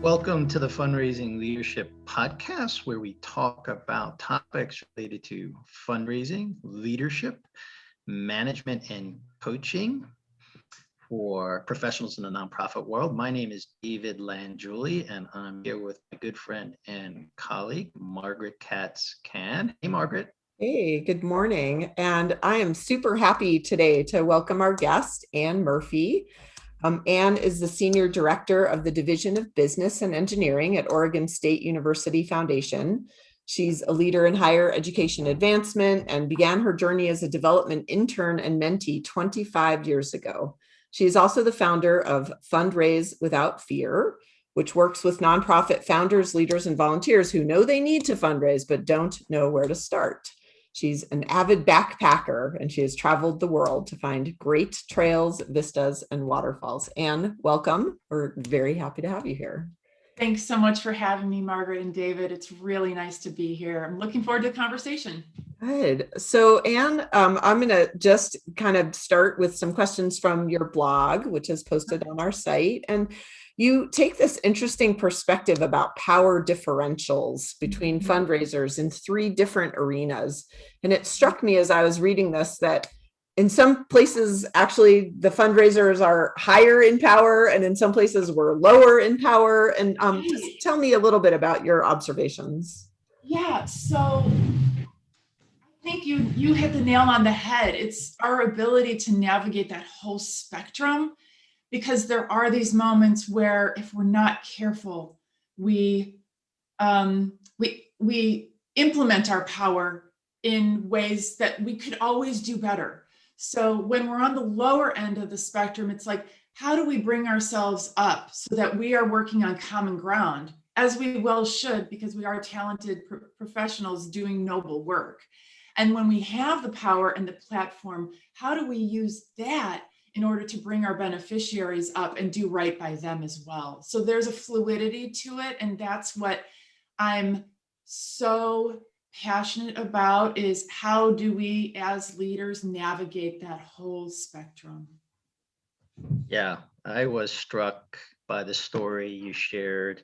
Welcome to the Fundraising Leadership Podcast, where we talk about topics related to fundraising, leadership, management, and coaching for professionals in the nonprofit world. My name is David Landjuli, and I'm here with my good friend and colleague, Margaret Katz-Can. Hey, Margaret. Hey, good morning. And I am super happy today to welcome our guest, Anne Murphy. Anne is the Senior Director of the Division of Business and Engineering at Oregon State University Foundation. She's a leader in higher education advancement and began her journey as a development intern and mentee 25 years ago. She is also the founder of Fundraise Without Fear, which works with nonprofit founders, leaders, and volunteers who know they need to fundraise but don't know where to start. She's an avid backpacker, and she has traveled the world to find great trails, vistas, and waterfalls. Anne, welcome. We're very happy to have you here. Thanks so much for having me, Margaret and David. It's really nice to be here. I'm looking forward to the conversation. Good. So, Anne, I'm going to just kind of start with some questions from your blog, which is posted on our site. And you take this interesting perspective about power differentials between fundraisers in three different arenas. And it struck me as I was reading this that in some places, actually, the fundraisers are higher in power, and in some places we're lower in power. And just tell me a little bit about your observations. Yeah, so I think you hit the nail on the head. It's our ability to navigate that whole spectrum, because there are these moments where if we're not careful, we implement our power in ways that we could always do better. So when we're on the lower end of the spectrum, it's like, how do we bring ourselves up so that we are working on common ground, as we well should, because we are talented professionals doing noble work. And when we have the power and the platform, how do we use that in order to bring our beneficiaries up and do right by them as well? So there's a fluidity to it. And that's what I'm so passionate about, is how do we as leaders navigate that whole spectrum? Yeah, I was struck by the story you shared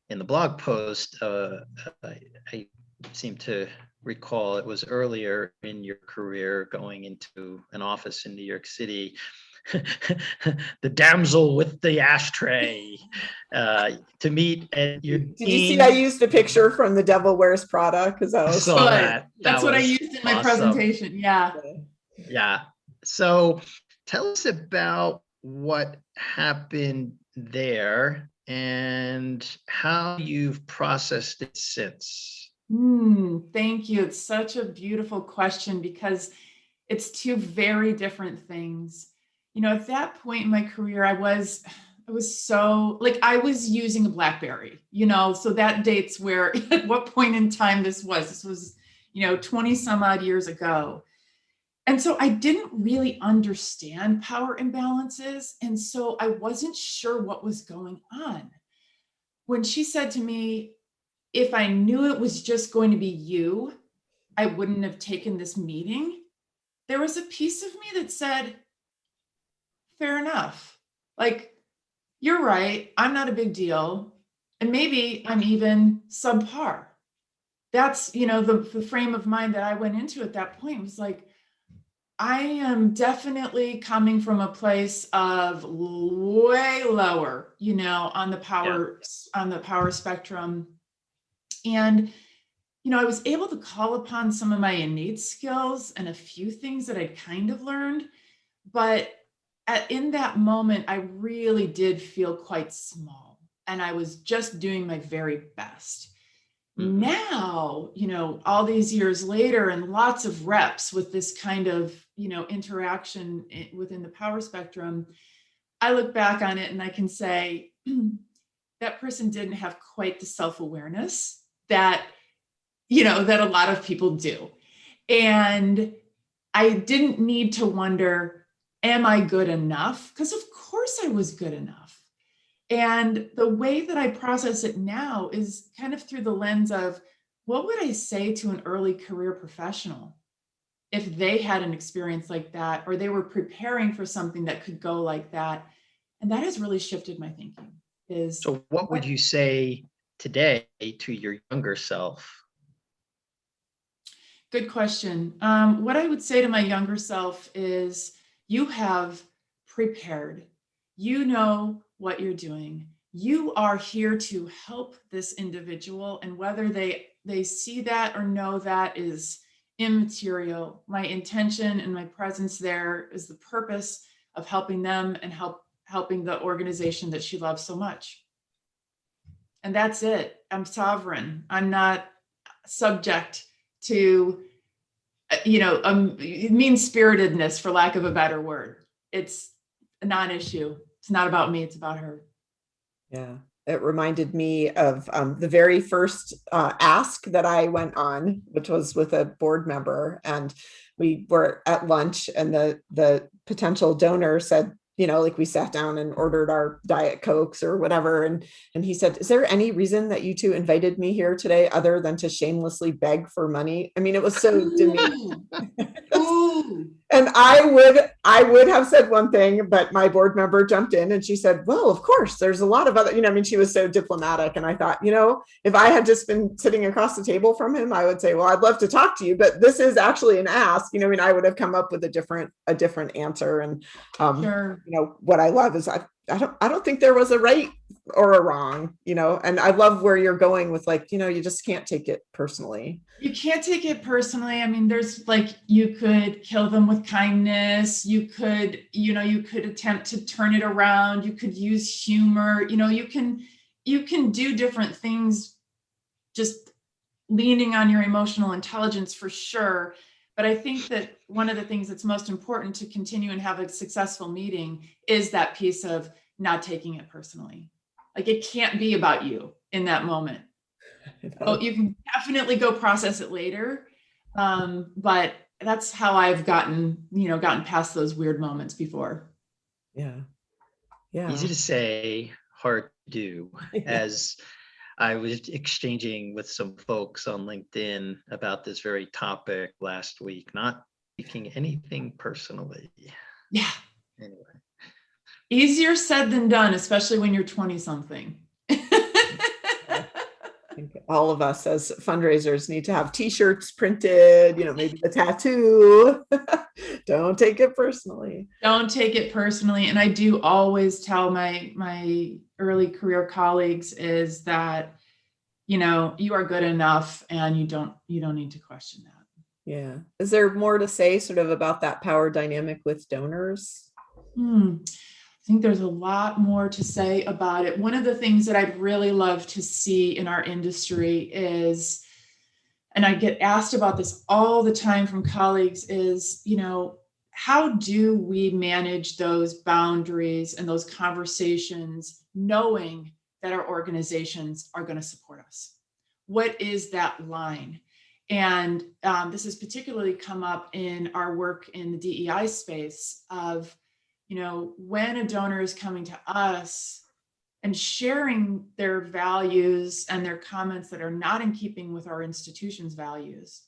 in the blog post. I seem to recall it was earlier in your career going into an office in New York City. The damsel with the ashtray to meet at your Did you see I used a picture from The Devil Wears Prada? Because I was saw that. That's what I used in my presentation. Yeah. So tell us about what happened there and how you've processed it since. Thank you. It's such a beautiful question, because it's two very different things. You know, at that point in my career, I was so, like, I was using a BlackBerry, so that dates where, at what point in time this was, 20 some odd years ago. And so I didn't really understand power imbalances. And so I wasn't sure what was going on. When she said to me, if I knew it was just going to be you, I wouldn't have taken this meeting, there was a piece of me that said, fair enough. Like, you're right. I'm not a big deal. And maybe I'm even subpar. That's, the frame of mind that I went into at that point was like, I am definitely coming from a place of way lower, on the power spectrum. And, I was able to call upon some of my innate skills and a few things that I'd kind of learned, but in that moment, I really did feel quite small, and I was just doing my very best. Mm-hmm. Now, all these years later, and lots of reps with this kind of, interaction within the power spectrum, I look back on it and I can say that person didn't have quite the self-awareness that, that a lot of people do. And I didn't need to wonder, am I good enough? Because of course I was good enough. And the way that I process it now is kind of through the lens of, what would I say to an early career professional if they had an experience like that, or they were preparing for something that could go like that? And that has really shifted my thinking. is So what would you say today to your younger self? good question. What I would say to my younger self is you have prepared. You know what you're doing. You are here to help this individual, and whether they see that or know that is immaterial. My intention and my presence there is the purpose of helping them and helping the organization that she loves so much. And that's it. I'm sovereign. I'm not subject to, mean-spiritedness, for lack of a better word. It's a non-issue. It's not about me. It's about her. Yeah, it reminded me of the very first ask that I went on, which was with a board member, and we were at lunch, and the potential donor said, like, we sat down and ordered our Diet Cokes or whatever, and he said, "Is there any reason that you two invited me here today other than to shamelessly beg for money?" I mean, it was so demeaning. Ooh. And I would have said one thing, but my board member jumped in and she said, "Well, of course, there's a lot of other," I mean, she was so diplomatic. And I thought, if I had just been sitting across the table from him, I would say, "Well, I'd love to talk to you, but this is actually an ask." I would have come up with a different answer. And Sure. what I love is I don't think there was a right or a wrong, and I love where you're going with, like, you just can't take it personally. You can't take it personally. I mean, there's, like, you could kill them with kindness. You could attempt to turn it around. You could use humor. You can do different things, just leaning on your emotional intelligence, for sure. But I think that one of the things that's most important to continue and have a successful meeting is that piece of not taking it personally. Like, it can't be about you in that moment. Oh, you can definitely go process it later. But that's how I've gotten past those weird moments before. Yeah. Yeah. Easy to say, hard to do. Yeah. As I was exchanging with some folks on LinkedIn about this very topic last week, not taking anything personally. Yeah. Anyway. Easier said than done, especially when you're 20 something. I think all of us as fundraisers need to have t-shirts printed, maybe a tattoo. Don't take it personally. Don't take it personally. And I do always tell my early career colleagues is that, you are good enough and you don't need to question that. Yeah. Is there more to say sort of about that power dynamic with donors? I think there's a lot more to say about it. One of the things that I'd really love to see in our industry is, and I get asked about this all the time from colleagues, is, how do we manage those boundaries and those conversations, knowing that our organizations are going to support us? What is that line? And this has particularly come up in our work in the DEI space of, when a donor is coming to us and sharing their values and their comments that are not in keeping with our institution's values,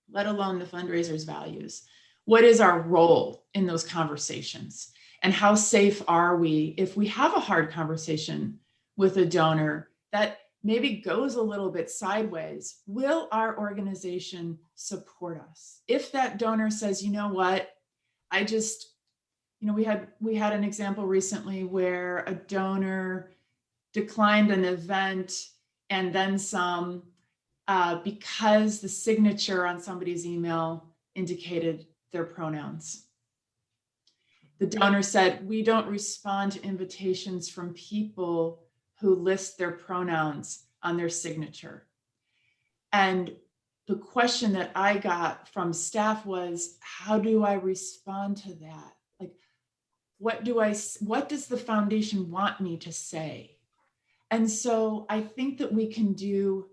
let alone the fundraiser's values, what is our role in those conversations? And how safe are we if we have a hard conversation with a donor that maybe goes a little bit sideways? Will our organization support us? If that donor says, "You know what, I just," we had an example recently where a donor declined an event and then some because the signature on somebody's email indicated their pronouns. The donor said, "We don't respond to invitations from people who list their pronouns on their signature." And the question that I got from staff was, how do I respond to that? Like, what does the foundation want me to say? And so I think that we can do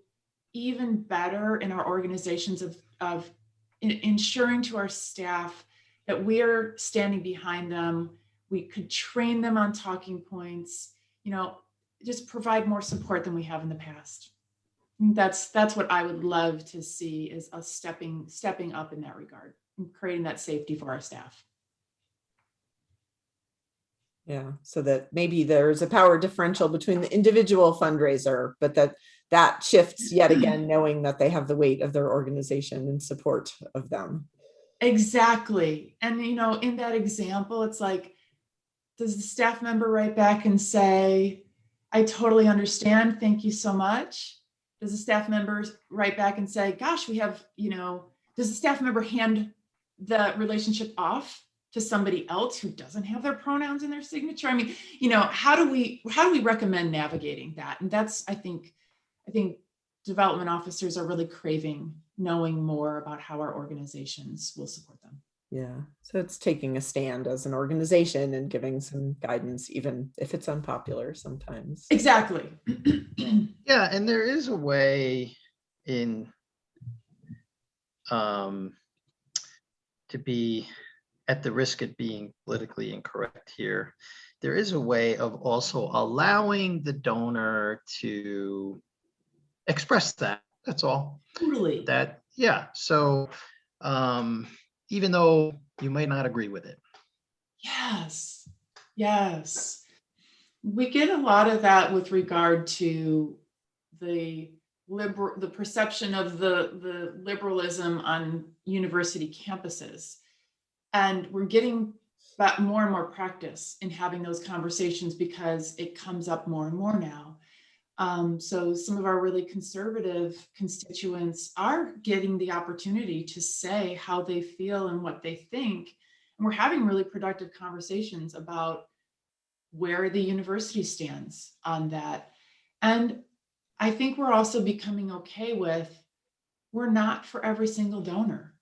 even better in our organizations of ensuring to our staff that we are standing behind them. We could train them on talking points, just provide more support than we have in the past. I think that's what I would love to see, is us stepping up in that regard and creating that safety for our staff. Yeah, so that maybe there's a power differential between the individual fundraiser, but that shifts yet again, knowing that they have the weight of their organization and support of them. Exactly. And, in that example, it's like, does the staff member write back and say, I totally understand, thank you so much? Does the staff member write back and say, gosh, we have, does the staff member hand the relationship off to somebody else who doesn't have their pronouns in their signature? I mean, how do we recommend navigating that? And that's, I think development officers are really craving knowing more about how our organizations will support them. Yeah, so it's taking a stand as an organization and giving some guidance, even if it's unpopular sometimes. Exactly. Yeah, and there is a way in to be, at the risk of being politically incorrect here, there is a way of also allowing the donor to express that. That's all. Totally. That, yeah. So even though you may not agree with it. Yes. Yes. We get a lot of that with regard to the perception of the liberalism on university campuses. And we're getting more and more practice in having those conversations because it comes up more and more now. So some of our really conservative constituents are getting the opportunity to say how they feel and what they think. And we're having really productive conversations about where the university stands on that. And I think we're also becoming okay with, we're not for every single donor.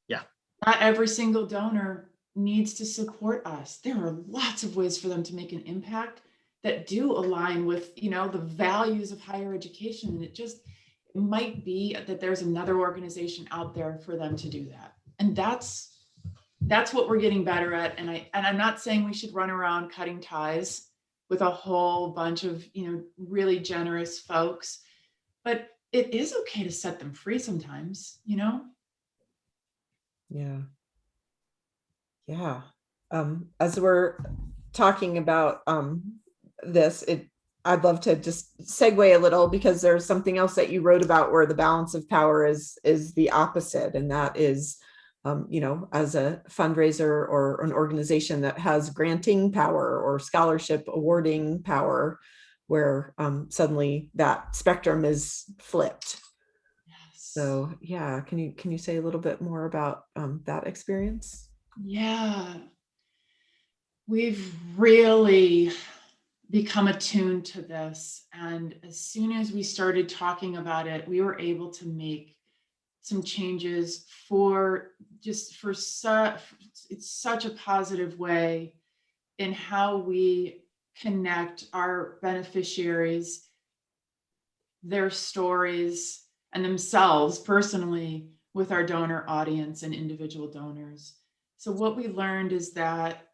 Yeah. Not every single donor needs to support us. There are lots of ways for them to make an impact that do align with, the values of higher education. And it might be that there's another organization out there for them to do that. And that's what we're getting better at. And I'm not saying we should run around cutting ties with a whole bunch of, really generous folks, but it is okay to set them free sometimes, Yeah. As we're talking about this, I'd love to just segue a little, because there's something else that you wrote about where the balance of power is the opposite. And that is, as a fundraiser or an organization that has granting power or scholarship awarding power, where suddenly that spectrum is flipped. Yes. So yeah, can you say a little bit more about that experience? Yeah. We've really become attuned to this. And as soon as we started talking about it, we were able to make some changes it's such a positive way in how we connect our beneficiaries, their stories, and themselves personally with our donor audience and individual donors. So what we learned is that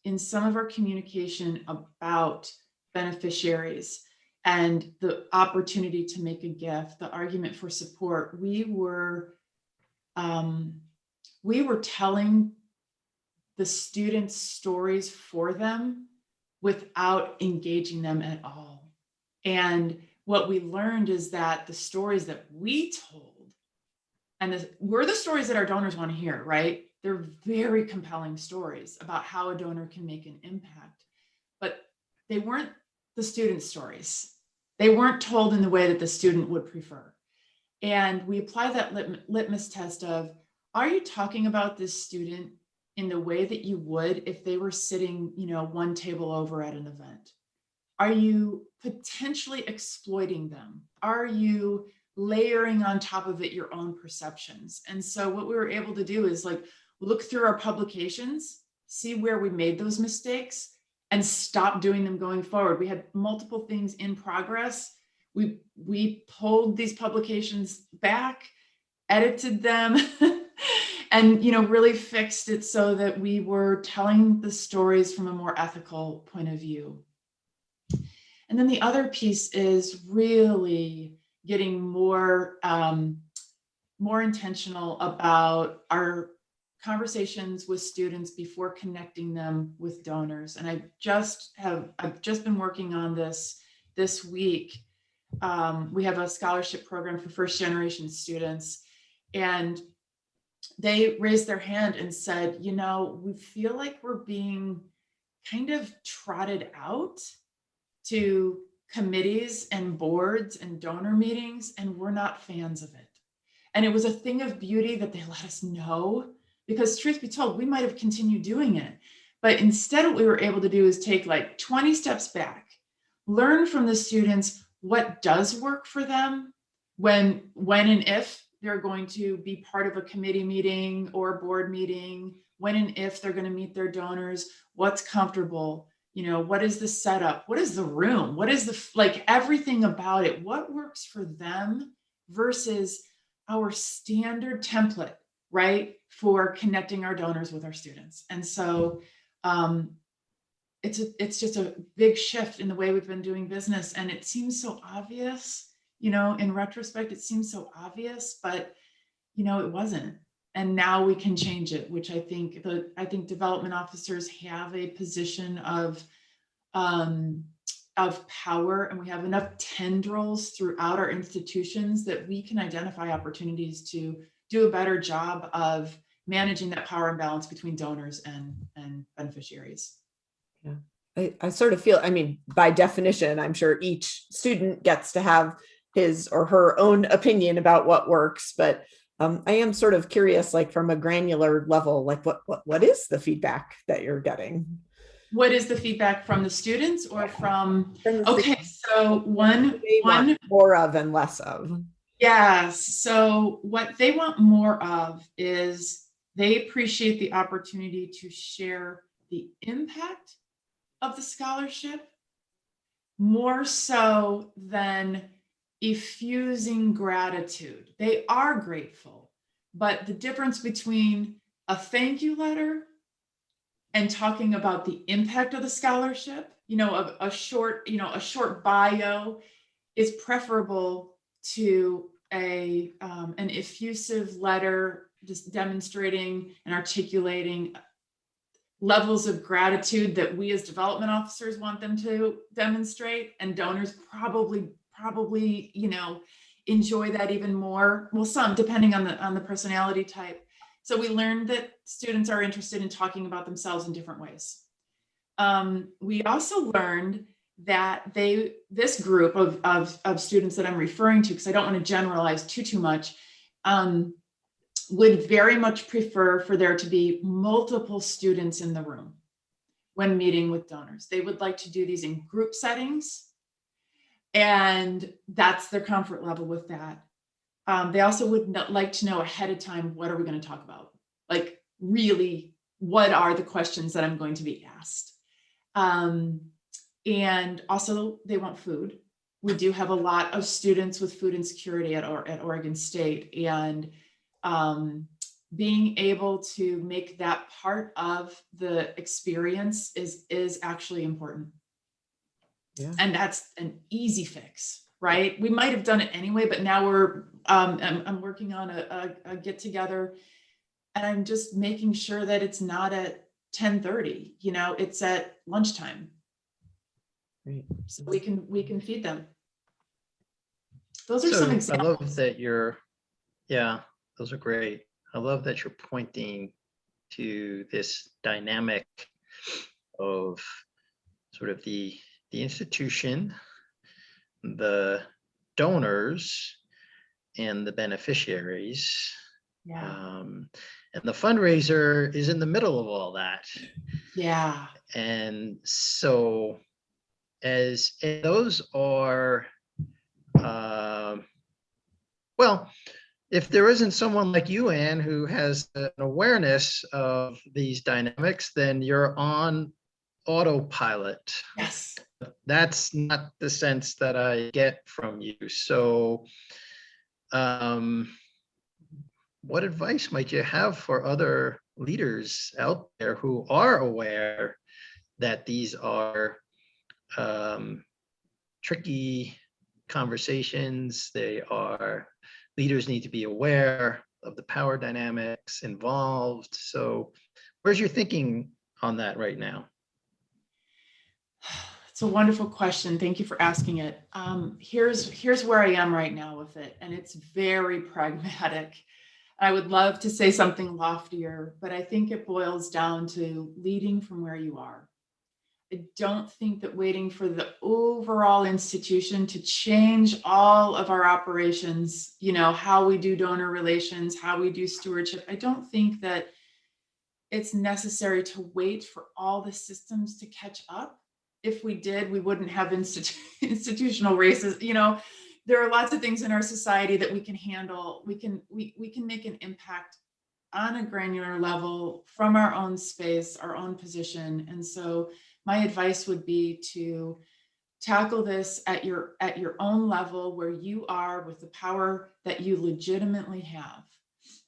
in some of our communication about beneficiaries and the opportunity to make a gift, the argument for support, we were telling the students' stories for them without engaging them at all. And what we learned is that the stories that we told, and were the stories that our donors want to hear, right? They're very compelling stories about how a donor can make an impact, but they weren't the student's stories. They weren't told in the way that the student would prefer. And we apply that litmus test of, are you talking about this student in the way that you would if they were sitting, one table over at an event? Are you potentially exploiting them? Are you layering on top of it your own perceptions? And so what we were able to do is look through our publications, see where we made those mistakes, and stop doing them going forward. We had multiple things in progress. We pulled these publications back, edited them, and really fixed it so that we were telling the stories from a more ethical point of view. And then the other piece is really getting more intentional about our conversations with students before connecting them with donors. And I've just been working on this week. We have a scholarship program for first generation students, and they raised their hand and said, you know, we feel like we're being kind of trotted out to committees and boards and donor meetings, and we're not fans of it. And it was a thing of beauty that they let us know, because truth be told, we might have continued doing it. But instead, what we were able to do is take like 20 steps back, learn from the students what does work for them when and if they're going to be part of a committee meeting or board meeting, when and if they're going to meet their donors, what's comfortable, you know, what is the setup, what is the room, what is the, like everything about it, what works for them versus our standard template, right, for connecting our donors with our students. And so it's just a big shift in the way we've been doing business. And it seems so obvious, you know, in retrospect, it seems so obvious, but, you know, it wasn't. And now we can change it, which I think development officers have a position of power, and we have enough tendrils throughout our institutions that we can identify opportunities to do a better job of managing that power imbalance between donors and beneficiaries. Yeah, I sort of feel, I mean, by definition, I'm sure each student gets to have his or her own opinion about what works, but I am sort of curious, like from a granular level, like what is the feedback that you're getting? What is the feedback from the students or from okay, students? so one more of and less of. Yes. So what they want more of is they appreciate the opportunity to share the impact of the scholarship more so than effusing gratitude. They are grateful, but the difference between a thank you letter and talking about the impact of the scholarship, you know, a short bio is preferable to an effusive letter just demonstrating and articulating levels of gratitude that we as development officers want them to demonstrate, and donors probably you know enjoy that even more. Well, some, depending on the personality type. So we learned that students are interested in talking about themselves in different ways. We also learned that this group of students that I'm referring to, because I don't want to generalize too much, would very much prefer for there to be multiple students in the room when meeting with donors. They would like to do these in group settings, and that's their comfort level with that. They also would like to know ahead of time, what are we going to talk about? Like, really, what are the questions that I'm going to be asked? And also they want food. We do have a lot of students with food insecurity at Oregon State, and being able to make that part of the experience is actually important. Yeah. And that's an easy fix, right? We might have done it anyway, but now I'm working on a get together, and I'm just making sure that it's not at 10:30, you know, it's at lunchtime. Right. So we can feed them. Those are some examples. I love that those are great. I love that you're pointing to this dynamic of sort of the institution, the donors, and the beneficiaries. Yeah. And the fundraiser is in the middle of all that. Yeah. And so as those are, well, if there isn't someone like you, Anne, who has an awareness of these dynamics, then you're on autopilot. Yes. That's not the sense that I get from you. So what advice might you have for other leaders out there who are aware that these are tricky conversations? Leaders need to be aware of the power dynamics involved. So where's your thinking on that right now? It's a wonderful question. Thank you for asking it. Here's where I am right now with it, and it's very pragmatic. I would love to say something loftier, but I think it boils down to leading from where you are. I don't think that waiting for the overall institution to change all of our operations, how we do donor relations, how we do stewardship. I don't think that it's necessary to wait for all the systems to catch up. If we did, we wouldn't have institutional races. There are lots of things in our society that we can handle. We can make an impact on a granular level from our own space, our own position. And so my advice would be to tackle this at your own level, where you are, with the power that you legitimately have,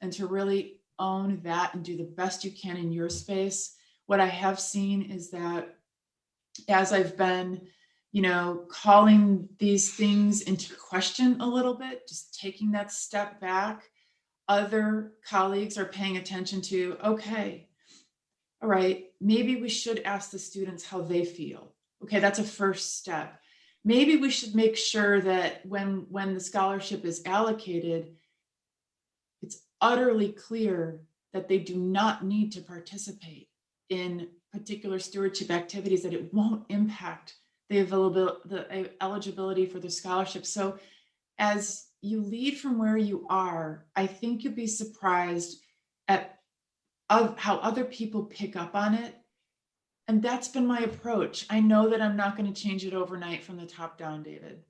and to really own that and do the best you can in your space. What I have seen is that as I've been, calling these things into question a little bit, just taking that step back, other colleagues are paying attention to, okay, all right, maybe we should ask the students how they feel. Okay, that's a first step. Maybe we should make sure that when the scholarship is allocated, it's utterly clear that they do not need to participate in particular stewardship activities, that it won't impact the eligibility for the scholarship. So as you lead from where you are, I think you'll be surprised at how other people pick up on it. And that's been my approach. I know that I'm not going to change it overnight from the top down, David.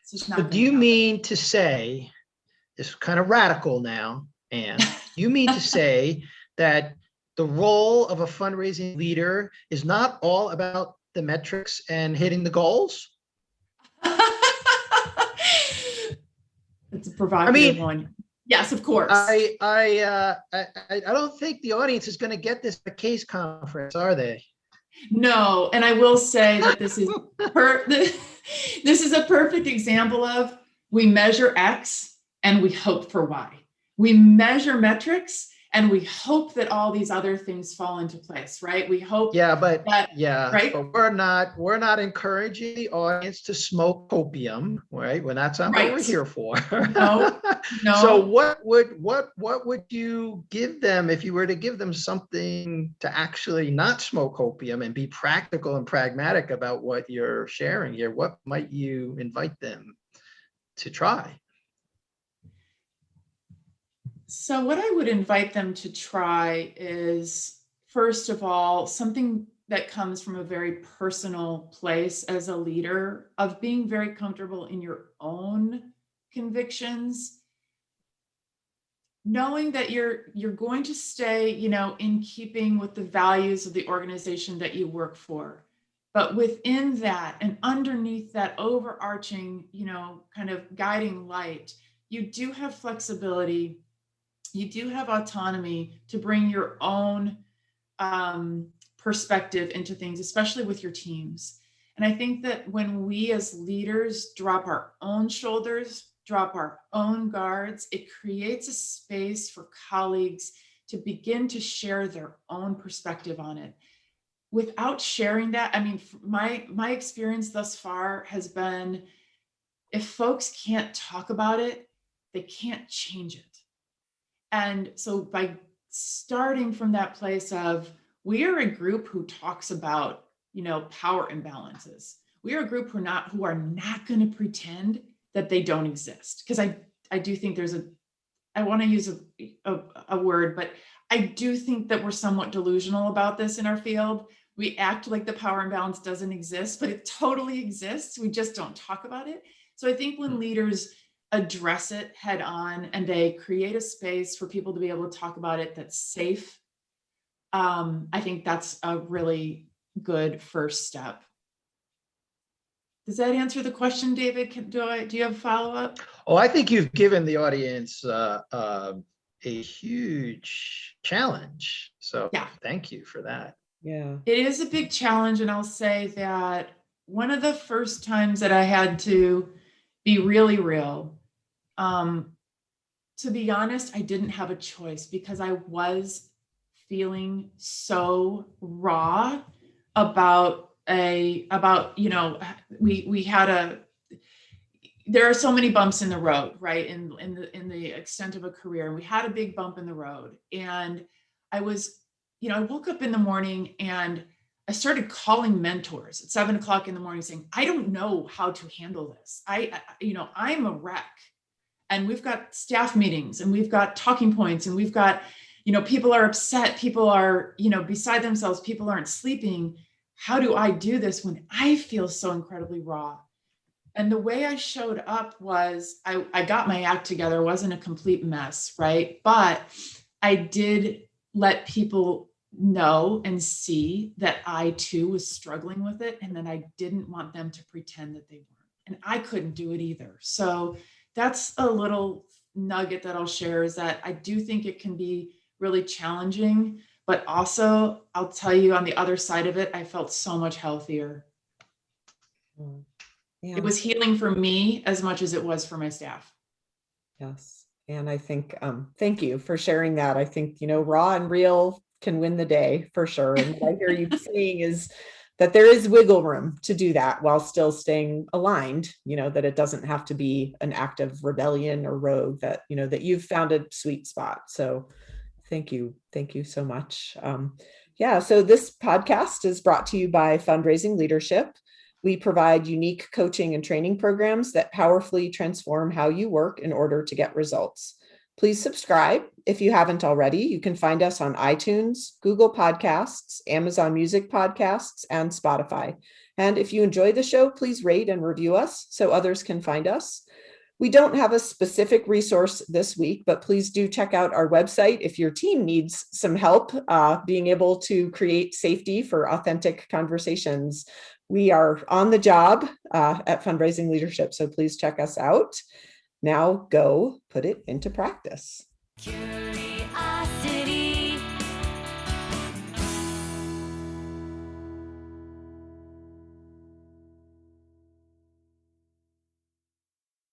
It's just not So gonna do you happen. mean to say, this is kind of radical now, and you mean to say that the role of a fundraising leader is not all about the metrics and hitting the goals? It's a provocative mean, one. Yes, of course. I don't think the audience is going to get this at Case conference, are they? No, and I will say that this is this is a perfect example of, we measure X and we hope for Y. We measure metrics and we hope that all these other things fall into place, right? We hope but right? But we're not encouraging the audience to smoke opium, right? Well, that's not what we're here for. No. So what would you give them if you were to give them something to actually not smoke opium and be practical and pragmatic about what you're sharing here? What might you invite them to try? So what I would invite them to try is, first of all, something that comes from a very personal place as a leader, of being very comfortable in your own convictions, knowing that you're going to stay, in keeping with the values of the organization that you work for. But within that and underneath that overarching, kind of guiding light, you do have flexibility. You do have autonomy to bring your own perspective into things, especially with your teams. And I think that when we as leaders drop our own shoulders, drop our own guards, it creates a space for colleagues to begin to share their own perspective on it. Without sharing that, I mean, my experience thus far has been, if folks can't talk about it, they can't change it. And so by starting from that place of, we are a group who talks about, power imbalances. We are a group who are not going to pretend that they don't exist. Because I do think I want to use a word, but I do think that we're somewhat delusional about this in our field. We act like the power imbalance doesn't exist, but it totally exists. We just don't talk about it. So I think when leaders address it head on and they create a space for people to be able to talk about it that's safe, I think that's a really good first step. Does that answer the question, David? Do you have a follow-up? Oh, I think you've given the audience a huge challenge. So yeah, thank you for that. Yeah, it is a big challenge. And I'll say that one of the first times that I had to be really real, To be honest, I didn't have a choice because I was feeling so raw about we had there are so many bumps in the road, right? In the extent of a career. And we had a big bump in the road. And I woke up in the morning and I started calling mentors at 7 o'clock in the morning saying, I don't know how to handle this. I'm a wreck. And we've got staff meetings and we've got talking points and we've got, people are upset. People are, beside themselves. People aren't sleeping. How do I do this when I feel so incredibly raw? And the way I showed up was I got my act together. It wasn't a complete mess, right? But I did let people know and see that I too was struggling with it, and that I didn't want them to pretend that they weren't. And I couldn't do it either. So that's a little nugget that I'll share, is that I do think it can be really challenging, but also I'll tell you, on the other side of it, I felt so much healthier. Yeah. It was healing for me as much as it was for my staff. Yes. And I think, thank you for sharing that. I think, raw and real can win the day for sure. And what I hear you saying is that there is wiggle room to do that while still staying aligned, that it doesn't have to be an act of rebellion or rogue, that, that you've found a sweet spot. So thank you. Thank you so much. So this podcast is brought to you by Fundraising Leadership. We provide unique coaching and training programs that powerfully transform how you work in order to get results. Please subscribe if you haven't already. You can find us on iTunes, Google Podcasts, Amazon Music Podcasts, and Spotify. And if you enjoy the show, please rate and review us so others can find us. We don't have a specific resource this week, but please do check out our website if your team needs some help being able to create safety for authentic conversations. We are on the job at Fundraising Leadership, so please check us out. Now go put it into practice.